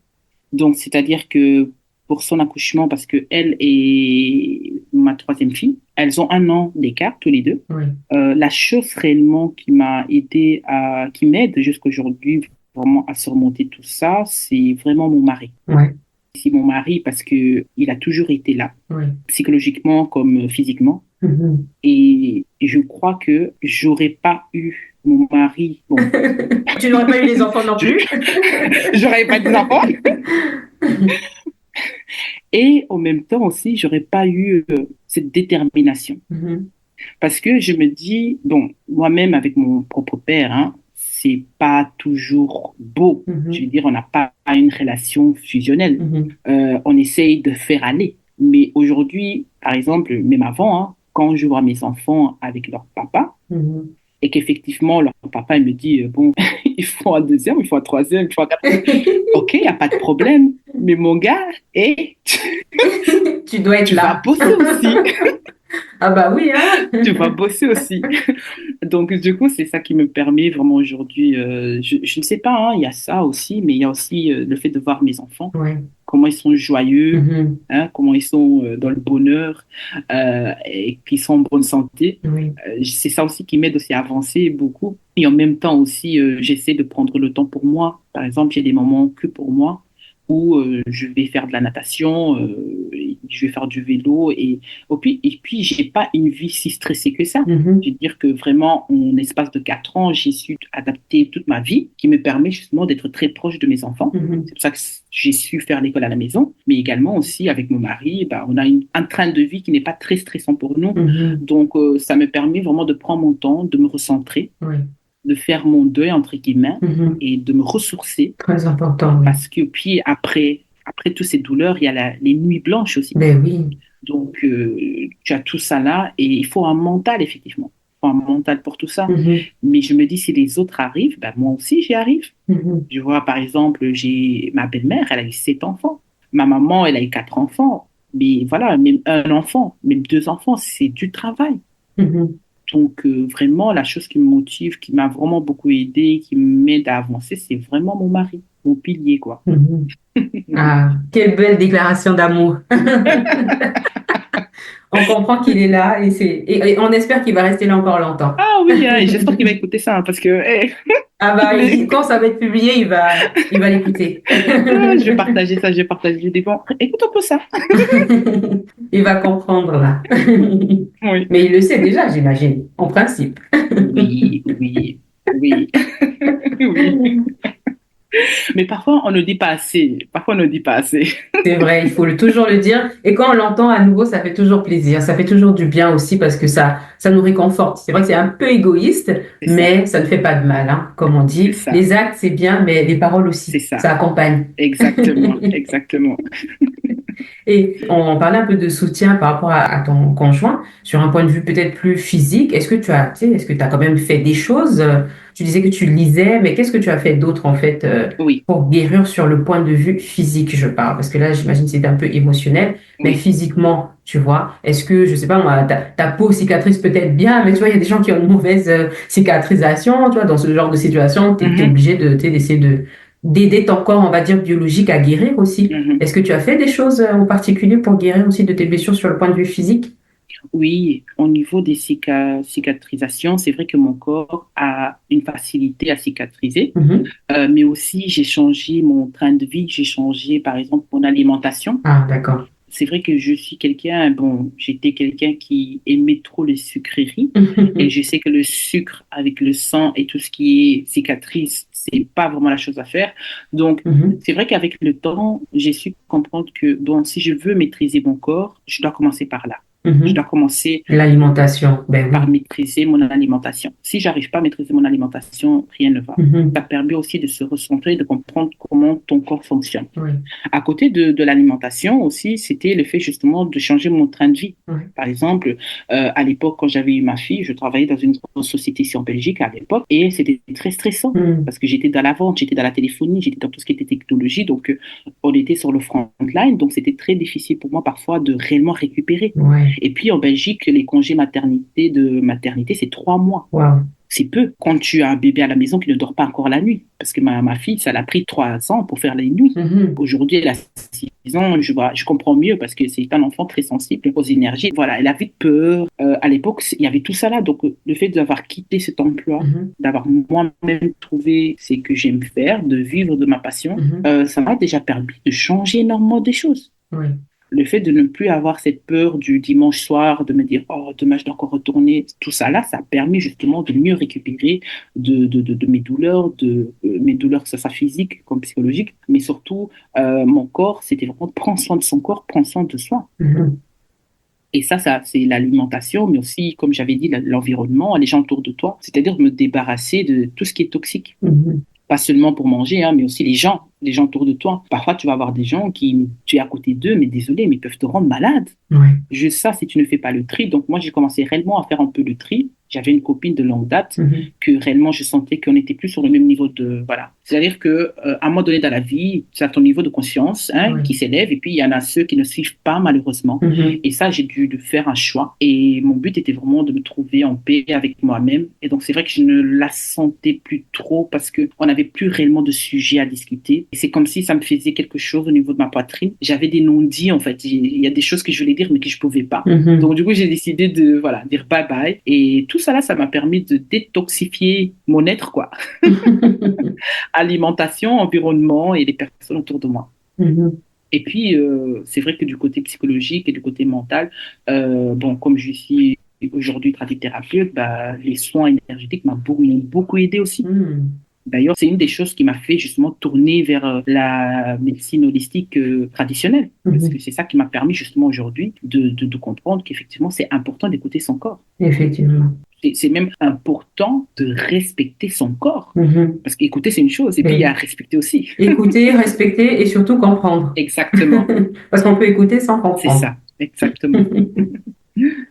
Donc, c'est-à-dire que pour son accouchement, parce que elle et ma troisième fille, elles ont 1 an d'écart, tous les deux. Oui. La chose réellement qui m'aide jusqu'à aujourd'hui vraiment à surmonter tout ça, c'est vraiment mon mari. Ouais. C'est mon mari parce que il a toujours été là, Oui. psychologiquement comme physiquement. Mhm. Et je crois que j'aurais pas eu mon mari. Bon, Tu n'aurais pas eu les enfants non plus? j'aurais pas des enfants. Et en même temps aussi, j'aurais pas eu cette détermination. Mhm. Parce que je me dis, bon, moi-même avec mon propre père, hein, c'est pas toujours beau. Je veux Mhm. dire, on n'a pas une relation fusionnelle. Mhm. On essaye de faire aller. Mais aujourd'hui, par exemple, même avant, hein, quand je vois mes enfants avec leur papa, Mhm. et qu'effectivement, leur papa il me dit, bon, il faut un deuxième, il faut un troisième, il faut un quatrième. Ok, il n'y a pas de problème. Mais mon gars, et Tu dois être tu vas là. bosser aussi. Ah bah oui, hein? Tu vas bosser aussi. Donc, du coup, c'est ça qui me permet vraiment aujourd'hui. Je ne sais pas, hein, il y a ça aussi, mais il y a aussi le fait de voir mes enfants, Ouais. comment ils sont joyeux, Mhm. hein, comment ils sont dans le bonheur et qu'ils sont en bonne santé. Oui. C'est ça aussi qui m'aide aussi à avancer beaucoup. Et en même temps aussi, j'essaie de prendre le temps pour moi. Par exemple, j'ai des moments que pour moi où je vais faire de la natation, je vais faire du vélo et puis j'ai pas une vie si stressée que ça. Je Mhm. veux dire que vraiment, en espace de 4 ans, j'ai su adapter toute ma vie qui me permet justement d'être très proche de mes enfants. Mhm. C'est pour ça que j'ai su faire l'école à la maison, mais également aussi avec mon mari, bah, on a un train de vie qui n'est pas très stressant pour nous. Mhm. Donc, ça me permet vraiment de prendre mon temps, de me recentrer, Oui. de faire mon deuil, entre guillemets, Mhm. et de me ressourcer. Très important, oui. Parce que puis après toutes ces douleurs, il y a les nuits blanches aussi. Ben oui. Donc, tu as tout ça là et il faut un mental, effectivement. Il faut un mental pour tout ça. Mhm. Mais je me dis, si les autres arrivent, ben moi aussi, j'y arrive. Mhm. Je vois, par exemple, j'ai ma belle-mère, elle a eu 7 enfants. Ma maman, elle a eu 4 enfants. Mais voilà, même un enfant, même 2 enfants, c'est du travail. Mhm. Donc, vraiment, la chose qui me motive, qui m'a vraiment beaucoup aidé, qui m'aide à avancer, c'est vraiment mon mari, mon pilier, quoi. Mhm. Ah, quelle belle déclaration d'amour. On comprend qu'il est là et on espère qu'il va rester là encore longtemps. Ah oui, hein, et j'espère qu'il va écouter ça, hein, parce que Ah bah, quand ça va être publié, il va l'écouter. je vais partager ça, je vais partager. Je dis, bon, écoute un peu ça. Il va comprendre là. Oui. Mais il le sait déjà, j'imagine, en principe. Oui, oui, oui, oui. Mais parfois, on ne dit pas assez. Parfois, on ne dit pas assez. C'est vrai, il faut toujours le dire. Et quand on l'entend à nouveau, ça fait toujours plaisir. Ça fait toujours du bien aussi parce que ça nous réconforte. C'est vrai que c'est un peu égoïste, C'est ça, mais ça ne fait pas de mal, hein, comme on c'est dit. ça, Les actes, c'est bien, mais les paroles c'est aussi. ça. Ça accompagne. Exactement, exactement. Et on parlait un peu de soutien par rapport à ton conjoint sur un point de vue peut-être plus physique. Est-ce que tu as quand même fait des choses? Tu disais que tu lisais, mais qu'est-ce que tu as fait d'autre en fait Oui, pour guérir sur le point de vue physique, je parle? Parce que là, j'imagine que c'est un peu émotionnel, mais oui. physiquement, tu vois, est-ce que, je sais pas moi, ta peau cicatrice peut-être bien, mais tu vois, il y a des gens qui ont une mauvaise cicatrisation, tu vois, dans ce genre de situation, tu es Mhm, obligé d'essayer d'aider ton corps, on va dire, biologique à guérir aussi. mhm. Est-ce que tu as fait des choses en particulier pour guérir aussi de tes blessures sur le point de vue physique? Oui, au niveau des cicatrisations, c'est vrai que mon corps a une facilité à cicatriser, Mhm. mais aussi j'ai changé mon train de vie, j'ai changé par exemple mon alimentation. Ah, d'accord. C'est vrai que je suis quelqu'un, bon, j'étais quelqu'un qui aimait trop les sucreries et je sais que le sucre avec le sang et tout ce qui est cicatrice, c'est pas vraiment la chose à faire. Donc, Mhm. c'est vrai qu'avec le temps, j'ai su comprendre que, bon, si je veux maîtriser mon corps, je dois commencer par là. Je dois Mhm. commencer L'alimentation, ben par oui. maîtriser mon alimentation. Si j'arrive pas à maîtriser mon alimentation, rien ne va. Ça Mhm. permet aussi de se recentrer, de comprendre comment ton corps fonctionne. Oui, À côté de l'alimentation aussi, c'était le fait justement de changer mon train de vie. oui. Par exemple, à l'époque, quand j'avais eu ma fille, je travaillais dans une grosse société ici en Belgique à l'époque et c'était très stressant Mhm. parce que j'étais dans la vente, j'étais dans la téléphonie, j'étais dans tout ce qui était technologie, donc on était sur le front line, donc c'était très difficile pour moi parfois de réellement récupérer. Ouais. Et puis en Belgique, les congés maternité, c'est 3 mois. Wow. C'est peu quand tu as un bébé à la maison qui ne dort pas encore la nuit. Parce que ma fille, ça l'a pris 3 ans pour faire les nuits. Mhm. Aujourd'hui, elle a 6 ans, je comprends mieux parce que c'est un enfant très sensible aux énergies. Voilà, elle avait peur. À l'époque, il y avait tout ça là. Donc, le fait d'avoir quitté cet emploi, Mhm. d'avoir moi-même trouvé ce que j'aime faire, de vivre de ma passion, Mhm. ça m'a déjà permis de changer énormément des choses. Oui. Le fait de ne plus avoir cette peur du dimanche soir, de me dire, oh, demain je dois encore retourner, tout ça là, ça a permis justement de mieux récupérer de mes douleurs, que ce soit physique comme psychologique, mais surtout, mon corps, c'était vraiment prendre soin de son corps, prendre soin de soi. Mhm. Et ça c'est l'alimentation, mais aussi, comme j'avais dit, l'environnement, les gens autour de toi, c'est-à-dire me débarrasser de tout ce qui est toxique, Mhm. pas seulement pour manger, hein, mais aussi les gens autour de toi. Parfois, tu vas avoir des gens qui, tu es à côté d'eux, mais désolé, mais ils peuvent te rendre malade. Ouais. Juste ça, si tu ne fais pas le tri. Donc, moi, j'ai commencé réellement à faire un peu le tri. J'avais une copine de longue date Mhm. que réellement je sentais qu'on n'était plus sur le même niveau de. Voilà. C'est-à-dire que, à un moment donné dans la vie, tu as ton niveau de conscience hein, Oui. qui s'élève et puis il y en a ceux qui ne suivent pas, malheureusement. Mhm. Et ça, j'ai dû de faire un choix. Et mon but était vraiment de me trouver en paix avec moi-même. Et donc, c'est vrai que je ne la sentais plus trop parce qu'on n'avait plus réellement de sujet à discuter. Et c'est comme si ça me faisait quelque chose au niveau de ma poitrine. J'avais des non-dits, en fait. Il y a des choses que je voulais dire, mais que je pouvais pas. Mhm. Donc, du coup, j'ai décidé de, voilà, dire bye bye. Et tout ça là, ça m'a permis de détoxifier mon être, quoi. Alimentation, environnement et les personnes autour de moi. Mhm. Et puis, c'est vrai que du côté psychologique et du côté mental, bon, comme je suis aujourd'hui tradithérapeute, bah, les soins énergétiques m'ont beaucoup aidé aussi. Mhm. D'ailleurs, c'est une des choses qui m'a fait justement tourner vers la médecine holistique traditionnelle. Parce que Mhm. c'est ça qui m'a permis justement aujourd'hui de comprendre qu'effectivement, c'est important d'écouter son corps. Effectivement. C'est même important de respecter son corps. Mhm. Parce qu'écouter, c'est une chose, et puis il y a à Ben, respecter aussi. écouter, respecter et surtout comprendre. Exactement, Parce qu'on peut écouter sans c'est comprendre. ça, exactement.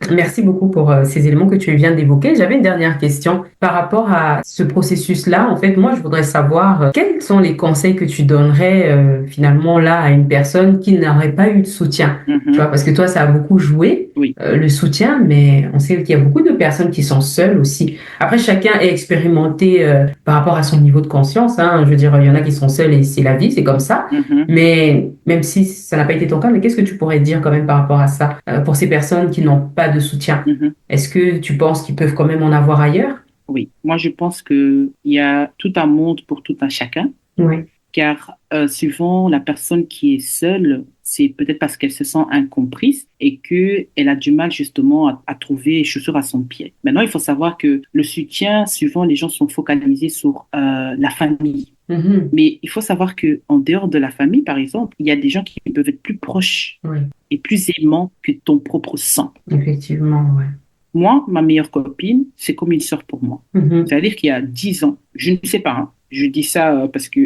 Merci beaucoup pour ces éléments que tu viens d'évoquer. J'avais une dernière question par rapport à ce processus-là. En fait, moi, je voudrais savoir quels sont les conseils que tu donnerais finalement là à une personne qui n'aurait pas eu de soutien. Tu vois, Mhm. parce que toi, ça a beaucoup joué, Oui, le soutien, mais on sait qu'il y a beaucoup de personnes qui sont seules aussi. Après, chacun est expérimenté par rapport à son niveau de conscience, hein. Je veux dire, il y en a qui sont seuls et c'est la vie, c'est comme ça. mhm, Mais même si ça n'a pas été ton cas, mais qu'est-ce que tu pourrais dire quand même par rapport à ça, pour ces personnes qui n'ont pas de soutien? mhm. Est-ce que tu penses qu'ils peuvent quand même en avoir ailleurs? Oui. Moi, je pense qu'il y a tout un monde pour tout un chacun, Oui. car souvent, la personne qui est seule, c'est peut-être parce qu'elle se sent incomprise et qu'elle a du mal justement à trouver chaussure à son pied. Maintenant, il faut savoir que le soutien, souvent, les gens sont focalisés sur la famille. Mhm. Mais il faut savoir que en dehors de la famille, par exemple, il y a des gens qui peuvent être plus proches Oui, et plus aimants que ton propre sang. effectivement, ouais. Moi, ma meilleure copine, c'est comme une sœur pour moi. Mhm. C'est-à-dire qu'il y a 10 ans, je ne sais pas, hein, je dis ça parce que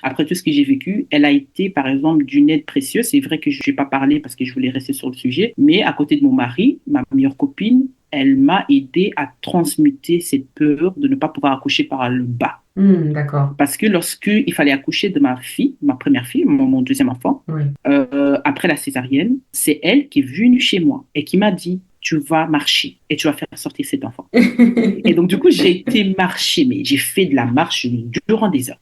après tout ce que j'ai vécu, elle a été par exemple d'une aide précieuse. C'est vrai que je n'ai pas parlé parce que je voulais rester sur le sujet, mais à côté de mon mari, ma meilleure copine, elle m'a aidé à transmuter cette peur de ne pas pouvoir accoucher par le bas. D'accord. Parce que lorsqu'il fallait accoucher de ma fille, ma première fille, mon deuxième enfant, Oui. après la césarienne, c'est elle qui est venue chez moi et qui m'a dit, tu vas marcher et tu vas faire sortir cet enfant. Et donc, du coup, j'ai été marcher, mais j'ai fait de la marche durant des heures.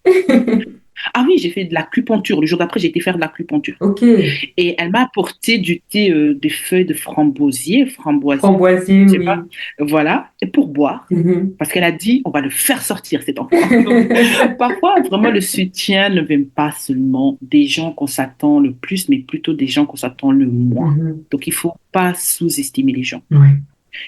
Ah oui, j'ai fait de l'acupuncture. Le jour d'après, j'ai été faire de l'acupuncture. Ok. Et elle m'a apporté du thé, des feuilles de framboisier, Framboisier, je sais oui. pas. Voilà, et pour boire. Mhm. Parce qu'elle a dit, on va le faire sortir, cet enfant. Donc, parfois, vraiment, le soutien ne vient pas seulement des gens qu'on s'attend le plus, mais plutôt des gens qu'on s'attend le moins. Mhm. Donc, il faut pas sous-estimer les gens. Ouais.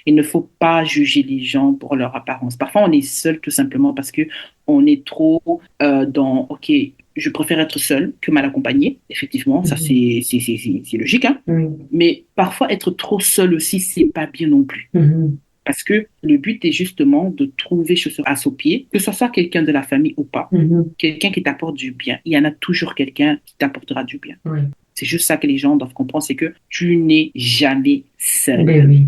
Il ne faut pas juger les gens pour leur apparence. Parfois, on est seul tout simplement parce que on est trop dans, OK, je préfère être seul que mal accompagné. Effectivement, ça, Mhm. c'est logique, hein. Oui. Mais parfois, être trop seul aussi, c'est pas bien non plus. Mhm. Parce que le but est justement de trouver chaussure à son pied, que ce soit quelqu'un de la famille ou pas, Mhm. quelqu'un qui t'apporte du bien. Il y en a toujours quelqu'un qui t'apportera du bien. Oui. C'est juste ça que les gens doivent comprendre, c'est que tu n'es jamais seul. Ben oui.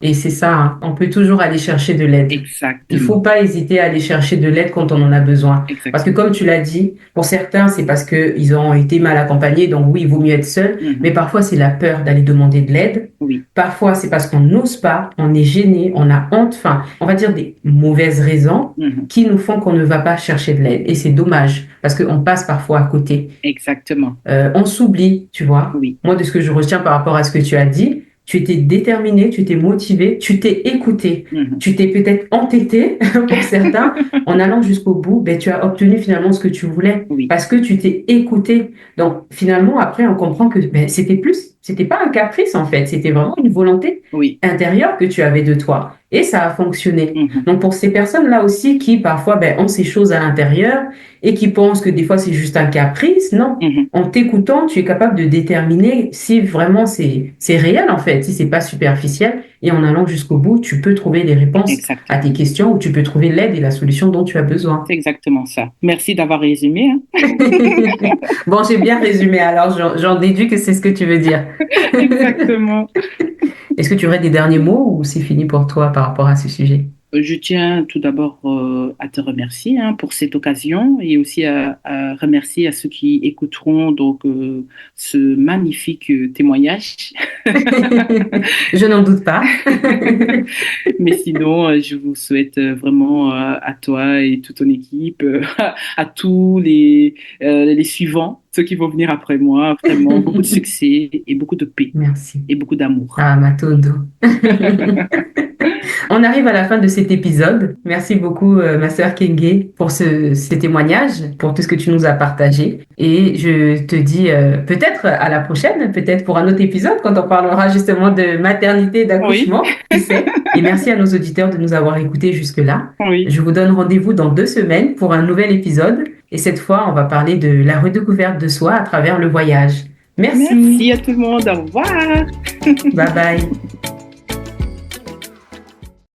Et c'est ça, hein. On peut toujours aller chercher de l'aide. Il faut Exactement. pas hésiter à aller chercher de l'aide quand on en a besoin. Parce que Exactement. comme tu l'as dit, pour certains, c'est parce qu'ils ont été mal accompagnés, donc oui, il vaut mieux être seul. Mais Mhm. parfois, c'est la peur d'aller demander de l'aide. Oui, Parfois, c'est parce qu'on n'ose pas, on est gêné, on a honte, enfin, on va dire des mauvaises raisons mhm. qui nous font qu'on ne va pas chercher de l'aide. Et c'est dommage, parce qu'on passe parfois à côté. Exactement. On s'oublie, tu vois. Oui, Moi, de ce que je retiens par rapport à ce que tu as dit, tu étais déterminé, tu étais motivé, tu t'es écouté, mhm. tu t'es peut-être entêté pour certains. En allant jusqu'au bout, ben, tu as obtenu finalement ce que tu voulais Oui, parce que tu t'es écouté. Donc, finalement, après, on comprend que ben, c'était pas un caprice en fait, c'était vraiment une volonté oui. intérieure que tu avais de toi. Et ça a fonctionné. Mhm. Donc, pour ces personnes-là aussi qui parfois ben, ont ces choses à l'intérieur et qui pensent que des fois c'est juste un caprice, non. Mhm. En t'écoutant, tu es capable de déterminer si vraiment c'est réel en fait, si c'est pas superficiel. Et en allant jusqu'au bout, tu peux trouver les réponses à tes Exactement. questions ou tu peux trouver l'aide et la solution dont tu as besoin. C'est exactement ça. Merci d'avoir résumé, hein. Bon, j'ai bien résumé, alors j'en déduis que c'est ce que tu veux dire. Exactement. Est-ce que tu aurais des derniers mots ou c'est fini pour toi par rapport à ce sujet? Je tiens tout d'abord à te remercier, hein, pour cette occasion et aussi à remercier à ceux qui écouteront donc ce magnifique témoignage. Je n'en doute pas. Mais sinon, je vous souhaite vraiment à toi et toute ton équipe, à tous les suivants, ceux qui vont venir après moi, vraiment beaucoup de succès et beaucoup de paix Merci. et beaucoup d'amour. Ah, Matondo. On arrive à la fin de cet épisode. Merci beaucoup, ma sœur Kenge, pour ce témoignage, pour tout ce que tu nous as partagé. Et je te dis peut-être à la prochaine, peut-être pour un autre épisode, quand on parlera justement de maternité et Oui, d'accouchement, qui sait. Et merci à nos auditeurs de nous avoir écoutés jusque-là. oui. Je vous donne rendez-vous dans 2 semaines pour un nouvel épisode. Et cette fois, on va parler de la redécouverte de soi à travers le voyage. Merci. Merci à tout le monde. Au revoir. Bye bye.